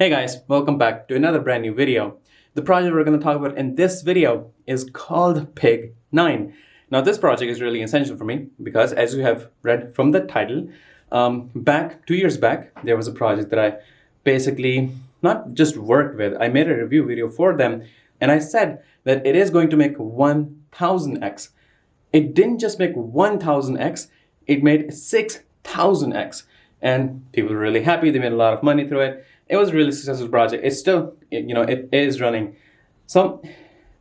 Hey guys, welcome back to another brand new video. The project we're going to talk about in this video is called Pig 9. Now this project is really essential for me because as you have read from the title, back 2 years back, there was a project that I basically not just worked with, I made a review video for them and I said that it is going to make 1000x. It didn't just make 1000x, it made 6000x. And people were really happy, they made a lot of money through it. It was a really successful project. It's still, it is running. So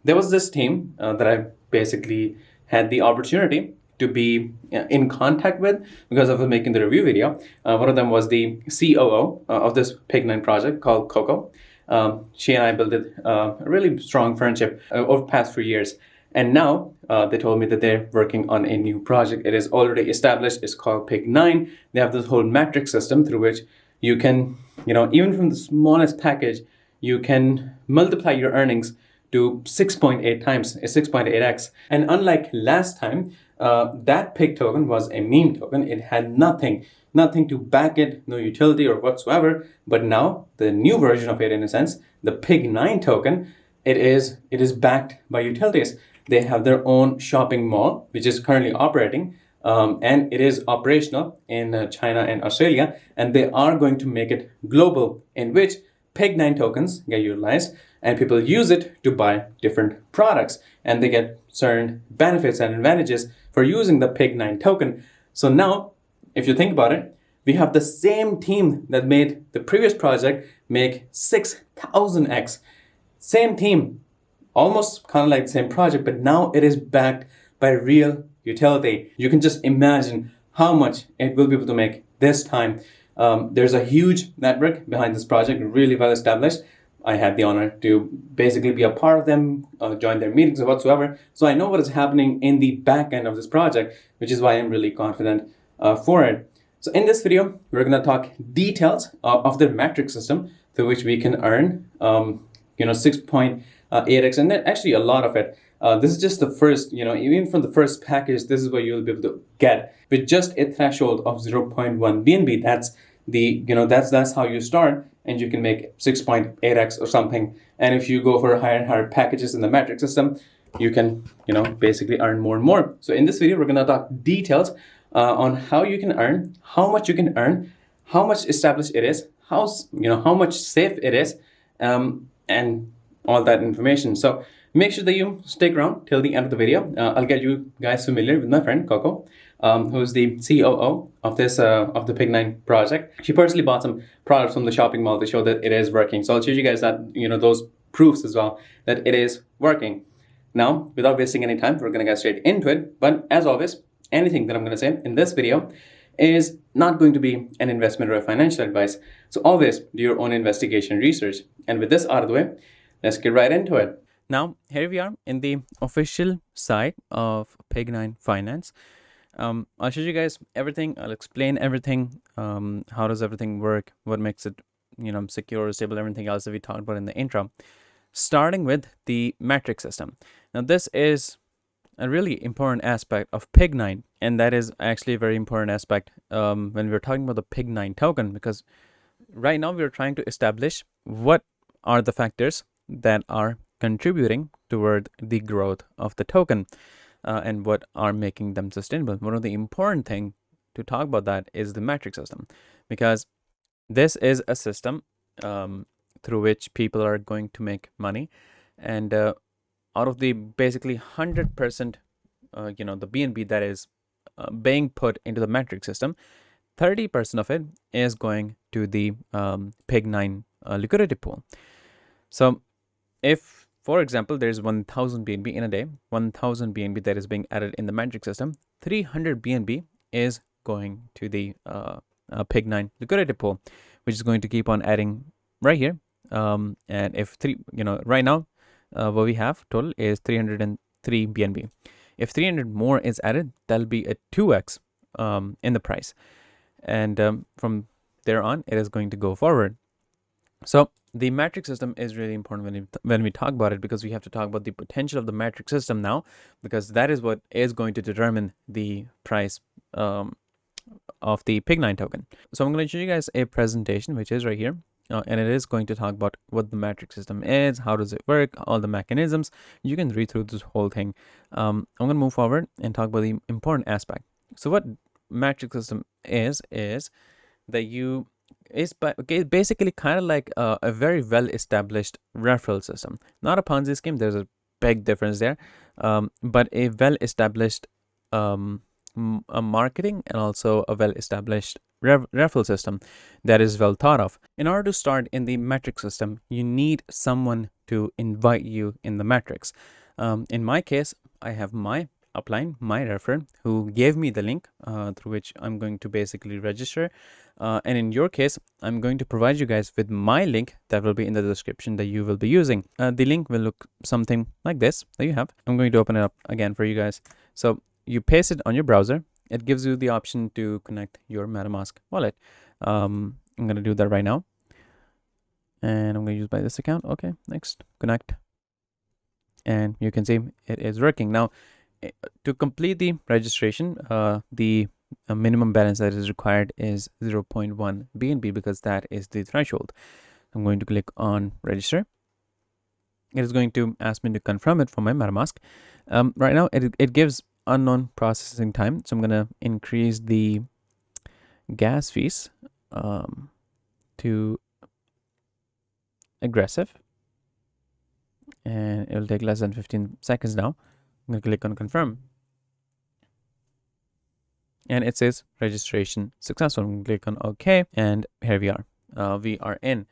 there was this team that I basically had the opportunity to be in contact with because of making the review video. One of them was the COO of this Pig 9 project called Coco. She and I built a really strong friendship over the past few years. And now they told me that they're working on a new project. It is already established. It's called Pig 9. They have this whole metric system through which you can, even from the smallest package, you can multiply your earnings to 6.8 times, 6.8x. And unlike last time, that pig token was a meme token. It had nothing to back it, no utility or whatsoever. But now the new version of it, in a sense, the Pig 9 token, it is backed by utilities. They have their own shopping mall, which is currently operating. And it is operational in China and Australia, and they are going to make it global, in which Pig 9 tokens get utilized and people use it to buy different products, and they get certain benefits and advantages for using the Pig 9 token. So now, if you think about it, we have the same team that made the previous project make 6000x. Same team, almost kind of like the same project, but now it is backed by real utility. You can just imagine how much it will be able to make this time. There's a huge network behind this project, really well established. I had the honor to basically be a part of them, join their meetings or whatsoever. So I know what is happening in the back end of this project, which is why I'm really confident for it. So in this video, we're going to talk details of the metric system through which we can earn 6.8x, and then actually a lot of it. This is just the first, even from the first package, this is what you'll be able to get with just a threshold of 0.1 BNB. That's that's how you start, and you can make 6.8x or something. And if you go for higher and higher packages in the metric system, you can, basically earn more and more. So in this video, we're going to talk details on how you can earn, how much you can earn, how much established it is, how much safe it is, and all that information. So make sure that you stick around till the end of the video. I'll get you guys familiar with my friend Coco, who's the COO of this of the Pig 9 project. She personally bought some products from the shopping mall to show that it is working. So I'll show you guys that those proofs as well that it is working. Now, without wasting any time, we're gonna get straight into it. But as always, anything that I'm gonna say in this video is not going to be an investment or a financial advice. So always do your own investigation research. And with this out of the way, let's get right into it. Now, here we are in the official site of Pig 9 Finance. I'll show you guys everything. I'll explain everything. How does everything work? What makes it, secure, stable, everything else that we talked about in the intro. Starting with the metric system. Now, this is a really important aspect of Pig 9, and that is actually a very important aspect when we're talking about the Pig 9 token, because right now we're trying to establish what are the factors that are contributing toward the growth of the token and what are making them sustainable. One of the important thing to talk about that is the metric system, because this is a system through which people are going to make money, and out of the basically 100% the BNB that is being put into the metric system, 30% of it is going to the Pig 9 liquidity pool. So if, for example, there's 1000 BNB in a day, 1000 BNB that is being added in the metric system, 300 BNB is going to the Pig 9 liquidity pool, which is going to keep on adding right here. And if right now, what we have total is 303 BNB. If 300 more is added, that'll be a 2x in the price. And from there on, it is going to go forward. So the metric system is really important when we talk about it, because we have to talk about the potential of the metric system now, because that is what is going to determine the price of the Pig 9 token. So I'm going to show you guys a presentation, which is right here. and it is going to talk about what the metric system is, how does it work, all the mechanisms. You can read through this whole thing. I'm going to move forward and talk about the important aspect. So what metric system is that you is basically kind of like a very well established referral system, not a Ponzi scheme. There's a big difference there, but a well established a marketing and also a well established referral system that is well thought of. In order to start in the metric system, you need someone to invite you in the metrics. In my case, I have my upline, my referrer, who gave me the link through which I'm going to basically register. And in your case, I'm going to provide you guys with my link that will be in the description that you will be using. The link will look something like this that you have. I'm going to open it up again for you guys. So you paste it on your browser. It gives you the option to connect your MetaMask wallet. I'm going to do that right now. And I'm going to use by this account. Okay, next, connect. And you can see it is working. Now, to complete the registration, the minimum balance that is required is 0.1 BNB because that is the threshold. I'm going to click on register. It is going to ask me to confirm it for my MetaMask. Right now, it gives unknown processing time. So I'm going to increase the gas fees to aggressive. And it will take less than 15 seconds now. I'm going to click on confirm. And it says registration successful. I'm going to click on OK. And here we are. We are in.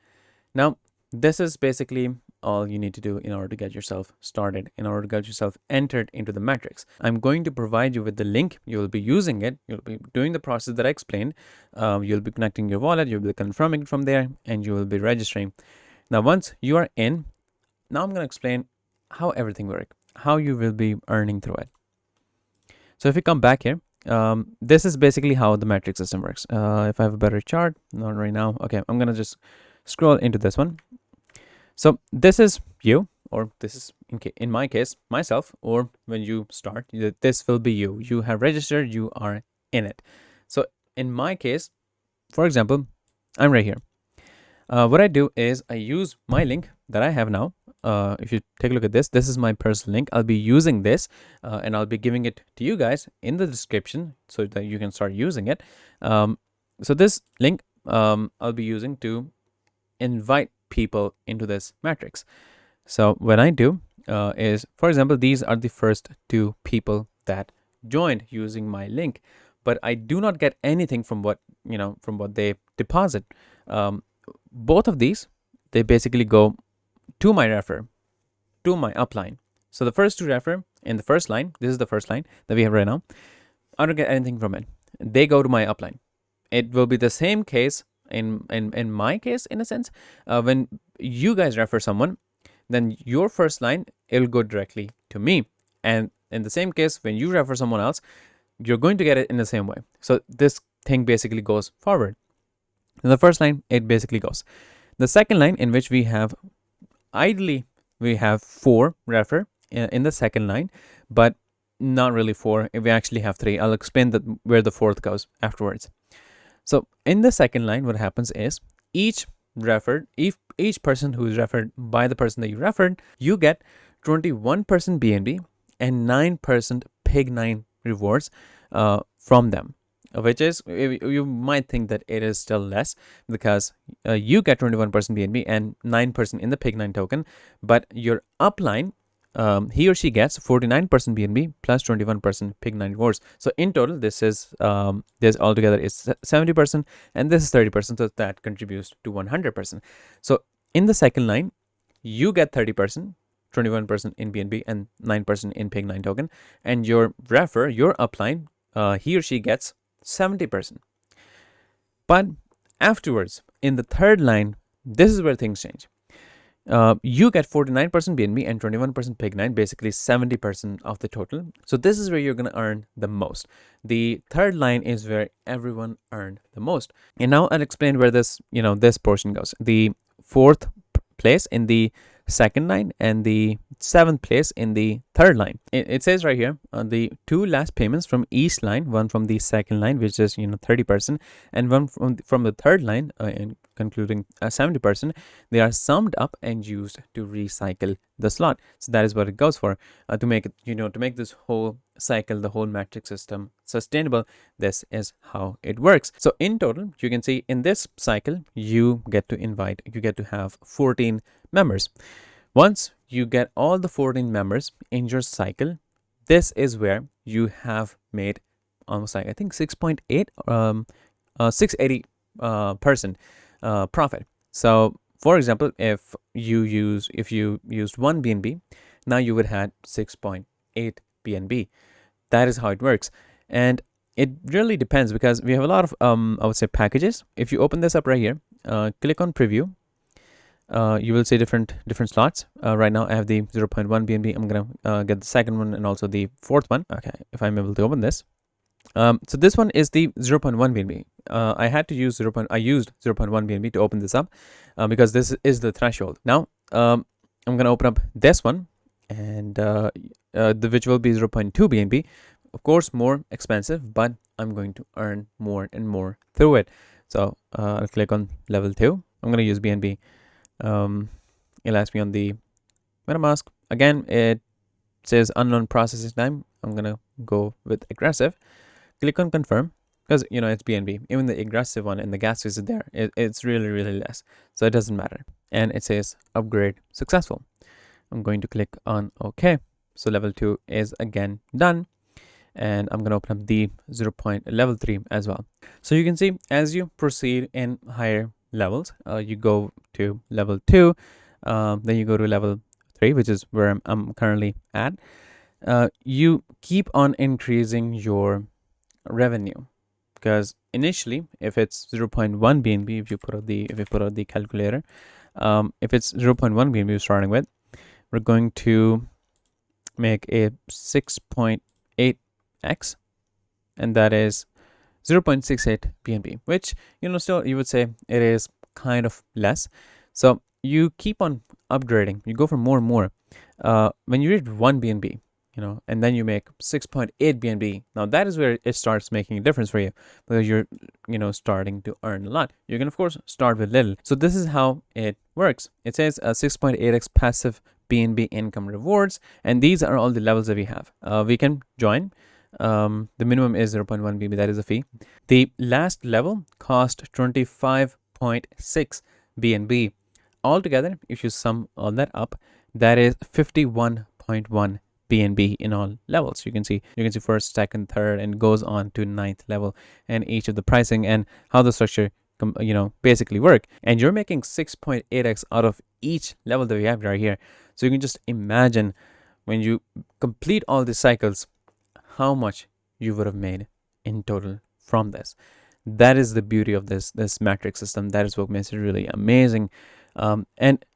Now, this is basically all you need to do in order to get yourself started, in order to get yourself entered into the metrics. I'm going to provide you with the link. You will be using it. You'll be doing the process that I explained. You'll be connecting your wallet. You'll be confirming it from there, and you will be registering. Now, once you are in, now I'm going to explain how everything works, how you will be earning through it. So if you come back here, this is basically how the metric system works. If I have a better chart, not right now. Okay, I'm going to just scroll into this one. So this is you, or this is in my case, myself, or when you start, this will be you. You have registered, you are in it. So in my case, for example, I'm right here. What I do is I use my link that I have now. If you take a look at this, this is my personal link. I'll be using this and I'll be giving it to you guys in the description so that you can start using it. So this link I'll be using to invite people into this matrix. So what I do is, for example, these are the first 2 people that joined using my link, but I do not get anything from what they deposit. Both of these, they basically go to my referrer, to my upline. So the first 2 referrer in the first line, this is the first line that we have right now. I don't get anything from it. They go to my upline. It will be the same case in my case, in a sense. When you guys refer someone, then your first line, it'll go directly to me. And in the same case, when you refer someone else, you're going to get it in the same way. So this thing basically goes forward. In the first line, it basically goes. The second line, in which we have, ideally, we have 4 refer in the second line, but not really 4. We actually have 3. I'll explain where the 4th goes afterwards. So in the second line, what happens is each person who is referred by the person that you referred, you get 21% BNB and 9% Pig9 rewards from them. Which is, you might think that it is still less because you get 21% BNB and 9% in the Pig9 token, but your upline, he or she gets 49% BNB plus 21% Pig9 rewards. So in total, this is this altogether is 70%, and this is 30%. So that contributes to 100%. So in the second line, you get 30%, 21% in BNB and 9% in Pig9 token, and your refer, your upline, he or she gets 70%. But afterwards, in the third line, this is where things change. You get 49% BNB and 21% Pig9, basically 70% of the total. So this is where you're going to earn the most. The third line is where everyone earned the most. And now I'll explain where this portion goes. The 4th place in the second line and the 7th place in the third line. It says right here, the two last payments from each line, one from the second line, which is 30%, and one from the third line, and concluding 70%, they are summed up and used to recycle the slot. So that is what it goes for, to make it, to make this whole cycle, the whole matrix system sustainable. This is how it works. So in total, you can see in this cycle, you get to have 14 members. Once you get all the 14 members in your cycle, this is where you have made almost like, I think 680% profit. So for example, if you used 1 BNB, now you would have 6.8 BNB. That is how it works. And it really depends, because we have a lot of I would say packages. If you open this up right here, click on preview, you will see different slots. Right now I have the 0.1 BNB. I'm gonna get the second one and also the fourth one. Okay, if I'm able to open this. So this one is the 0.1 BNB. I used 0.1 BNB to open this up, because this is the threshold. Now I'm gonna open up this one, and which will be 0.2 BNB. Of course, more expensive, but I'm going to earn more and more through it. So I'll click on level 2. I'm going to use BNB. It'll ask me on the MetaMask. Again, it says unknown processing time. I'm going to go with aggressive. Click on confirm, because it's BNB. Even the aggressive one and the gas fee is there. It's really, really less. So it doesn't matter. And it says upgrade successful. I'm going to click on OK. So level 2 is again done. And I'm going to open up the level 3 as well. So you can see, as you proceed in higher levels, you go to level 2, then you go to level 3, which is where I'm currently at. You keep on increasing your revenue, because initially, if it's 0.1 BNB, if you put out the calculator, if it's 0.1 BNB you're starting with, we're going to make a 6.8x, and that is 0.68 BNB, which still you would say it is kind of less. So you keep on upgrading, you go for more and more. When you reach 1 BNB, and then you make 6.8 BNB, now that is where it starts making a difference for you, because you're starting to earn a lot. You can of course start with little. So this is how it works. It says 6.8x passive BNB income rewards, and these are all the levels that we have. We can join. The minimum is 0.1 BNB, that is a fee. The last level cost 25.6 BNB. Altogether, if you sum all that up, that is 51.1 BNB in all levels. You can see first, second, third, and goes on to 9th level, and each of the pricing and how the structure basically work. And you're making 6.8x out of each level that we have right here. So you can just imagine, when you complete all these cycles, how much you would have made in total from this. That is the beauty of this matrix system. That is what makes it really amazing. And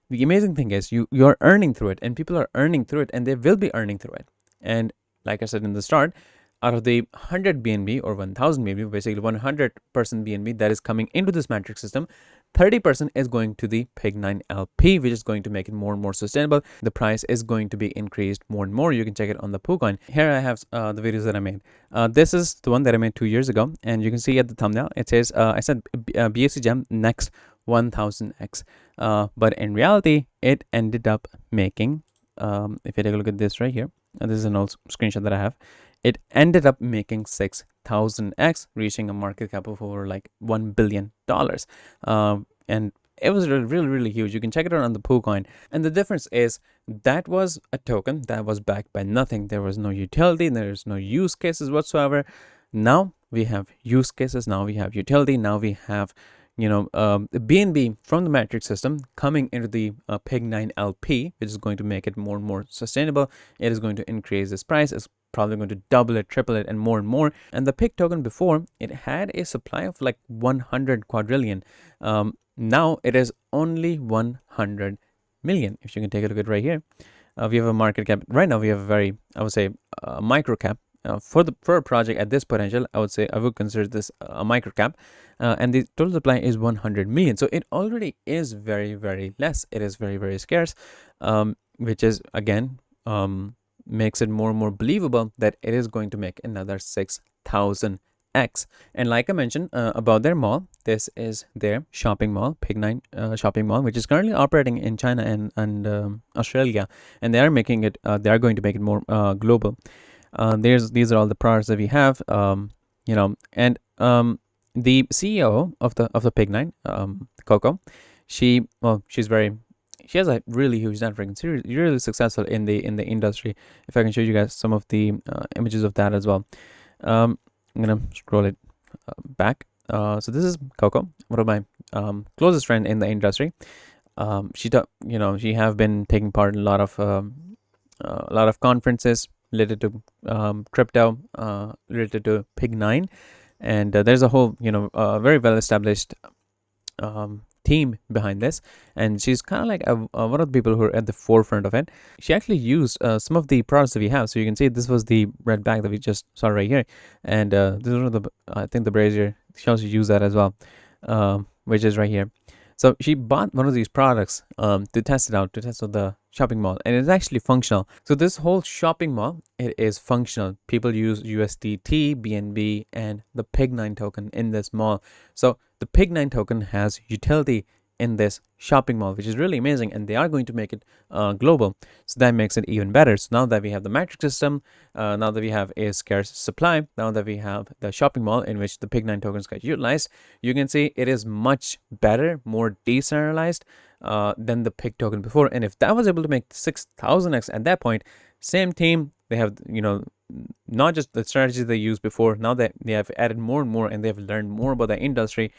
the amazing thing is you're earning through it, and people are earning through it, and they will be earning through it. And like I said in the start, out of the 100 BNB or 1000 BNB, basically 100% BNB that is coming into this matrix system, 30% is going to the Pig9 LP, which is going to make it more and more sustainable. The price is going to be increased more and more. You can check it on the PooCoin. Here I have the videos that I made. This is the one that I made 2 years ago, and you can see at the thumbnail, it says, I said BSC Gem next 1000x. But in reality, it ended up making, if you take a look at this right here, this is an old screenshot that I have, it ended up making 6,000x, reaching a market cap of over like $1 billion. And it was really, really huge. You can check it out on the PooCoin. And the difference is that was a token that was backed by nothing. There was no utility, there's no use cases whatsoever. Now we have use cases, now we have utility, now we have the BNB from the matrix system coming into the Pig9 LP, which is going to make it more and more sustainable. It is going to increase its price. It's probably going to double it, triple it, and more and more. And the Pig token before, it had a supply of like 100 quadrillion. Now it is only 100 million. If you can take a look at right here, we have a market cap. Right now we have a very, I would say, micro cap for a project at this potential, I would say I would consider this a micro cap, and the total supply is 100 million. So it already is very, very less. It is very, very scarce, which is again makes it more and more believable that it is going to make another 6,000x. And like I mentioned about their mall, this is their shopping mall, Pig9 shopping mall, which is currently operating in China and Australia, and they are making it. They are going to make it more global. These are all the products that we have, and the CEO of the Pig9, Coco, she has a really huge network and she's really successful in the industry. If I can show you guys some of the images of that as well. I'm gonna scroll it back. So this is Coco, one of my closest friend in the industry. She have been taking part in a lot of conferences related to crypto, related to Pig9, and there's a whole very well established team behind this, and she's kind of like one of the people who are at the forefront of it. She actually used some of the products that we have, so you can see this was the red bag that we just saw right here, and this is one of the, I think, the brazier. She also used that as well, which is right here. So she bought one of these products to test it out, to test out the shopping mall, and it's actually functional. So this whole shopping mall, it is functional. People use USDT, BNB, and the Pig9 token in this mall. So the Pig9 token has utility in this shopping mall, which is really amazing, and they are going to make it global. So that makes it even better. So now that we have the metric system, now that we have a scarce supply, now that we have the shopping mall in which the Pig9 tokens get utilized, you can see it is much better, more decentralized than the Pig token before. And if that was able to make 6,000x at that point, same team, they have, not just the strategies they used before, now that they have added more and more and they have learned more about the industry,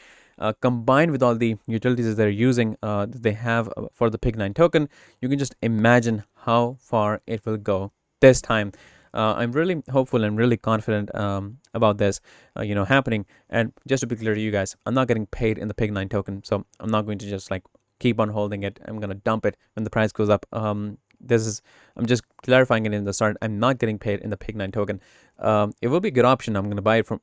combined with all the utilities that they're using, that they have for the Pig9 token, you can just imagine how far it will go this time. I'm really hopeful and really confident about this, happening. And just to be clear to you guys, I'm not getting paid in the Pig9 token, so I'm not going to just like keep on holding it. I'm gonna dump it when the price goes up. I'm just clarifying it in the start. I'm not getting paid in the Pig9 token. It will be a good option. I'm gonna buy it from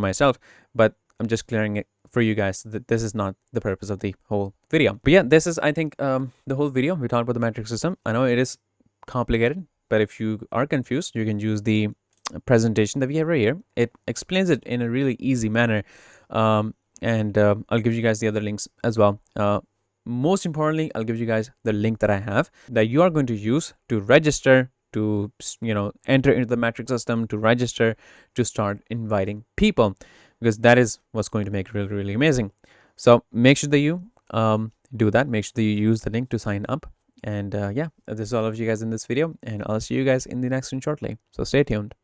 myself, but I'm just clearing it for you guys that this is not the purpose of the whole video. But yeah, this is, I think, the whole video. We talked about the metric system. I know it is complicated, but if you are confused, you can use the presentation that we have right here. It explains it in a really easy manner, and I'll give you guys the other links as well. Most importantly, I'll give you guys the link that I have that you are going to use to register, to enter into the metric system, to register, to start inviting people, because that is what's going to make it really, really amazing. So make sure that you do that. Make sure that you use the link to sign up. And yeah, this is all of you guys in this video, and I'll see you guys in the next one shortly. So stay tuned.